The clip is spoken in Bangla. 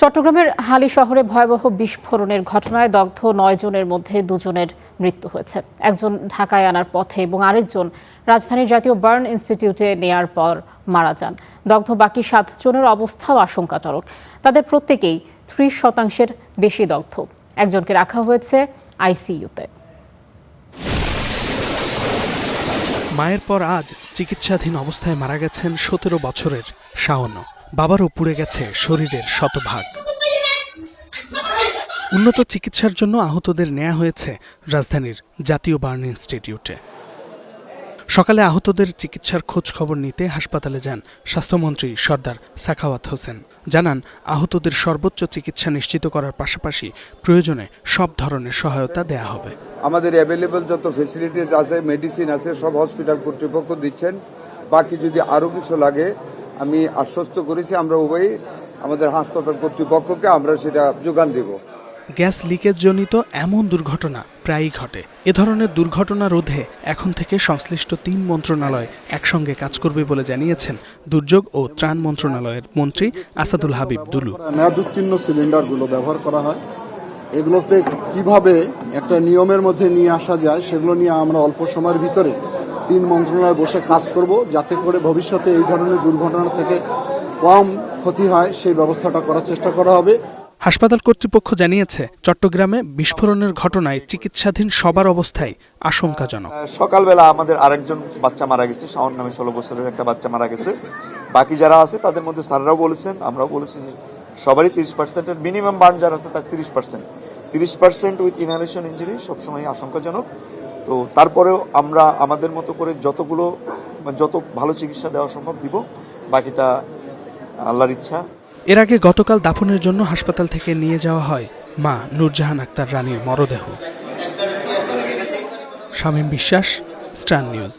চট্টগ্রামের হালি শহরে ভয়াবহ বিস্ফোরণের ঘটনায় দগ্ধ ৯ জনের মধ্যে ২ জনের মৃত্যু হয়েছে। একজন ঢাকায় আনার পথে এবং আরেকজন রাজধানীর জাতীয় বার্ন ইনস্টিটিউটে নেয়ার পর মারা যান। দগ্ধ বাকি ৭ জনের অবস্থাও আশঙ্কাজনক। তাদের প্রত্যেকেই ৩০% বেশি দগ্ধ। একজনকে রাখা হয়েছে আইসিইউতে। মায়ের পর আজ চিকিৎসাধীন অবস্থায় মারা গেছেন ১৭ বছরের শাওন। বাবারও পুড়ে গেছে শরীরের শতভাগ। উন্নত চিকিৎসার জন্য আহতদের নেওয়া হয়েছে রাজধানীর জাতীয় বার্ন ইনস্টিটিউটে। সকালে আহতদের চিকিৎসার খোঁজ খবর নিতে হাসপাতালে যান স্বাস্থ্যমন্ত্রী সর্দার সাখাওয়াত হোসেন। জানান, আহতদের সর্বোচ্চ চিকিৎসা নিশ্চিত করার পাশাপাশি প্রয়োজনে সব ধরনের সহায়তা দেয়া হবে। আমাদের অ্যাভেলেবল যত ফেসিলিটিস আছে, মেডিসিন আছে, সব হসপিটাল কর্তৃপক্ষ দিচ্ছেন। বাকি যদি আরও কিছু লাগে আমি আশ্বস্ত করেছি, আমরা উভয়ই আমাদের হাসপাতাল কর্তৃপক্ষকে আমরা সেটা যোগান দেব। গ্যাস লিকেজ জনিত এমন দুর্ঘটনা প্রায়ই ঘটে। এ ধরনের দুর্ঘটনা রোধে এখন থেকে সংশ্লিষ্ট ৩ মন্ত্রণালয় একসঙ্গে কাজ করবে বলে জানিয়েছেন দুর্যোগ ও ত্রাণ মন্ত্রণালয়ের মন্ত্রী আসাদুল হাবিব দুলু। মেয়াদোত্তীর্ণ সিলিন্ডারগুলো ব্যবহার করা হয়, এগুলোতে কিভাবে একটা নিয়মের মধ্যে নিয়ে আসা যায় সেগুলো নিয়ে আমরা অল্প সময়ের ভিতরে ৩ মন্ত্রণালয় বসে কাজ করব, যাতে করে ভবিষ্যতে এই ধরনের দুর্ঘটনা থেকে কম ক্ষতি হয় সেই ব্যবস্থাটা করার চেষ্টা করা হবে। হাসপাতাল কর্তৃপক্ষ জানিয়েছে, চট্টগ্রামে বিস্ফোরণের ঘটনায় চিকিৎসাধীন সবার অবস্থায় আশঙ্কাজনক। সকালবেলা আমাদের আরেকজন বাচ্চা মারা গেছে, শাওন নামে 16 বছরের একটা বাচ্চা মারা গেছে। বাকি যারা আছে তাদের মধ্যে স্যাররাও বলেছেন, আমরাও বলেছি যে সবারই 30%-এর মিনিমাম বার্ন যারা আছে তার 30% উইথ ইনহেলেশন ইনজুরি সবসময় আশঙ্কাজনক। তো তারপরেও আমরা আমাদের মতো করে যত ভালো চিকিৎসা দেওয়া সম্ভব দিব, বাকিটা আল্লাহর ইচ্ছা। এর আগে গতকাল দাফনের জন্য হাসপাতাল থেকে নিয়ে যাওয়া হয় মা নূরজাহান আক্তার রানীর মরদেহ। শামীম বিশ্বাস, স্টার নিউজ।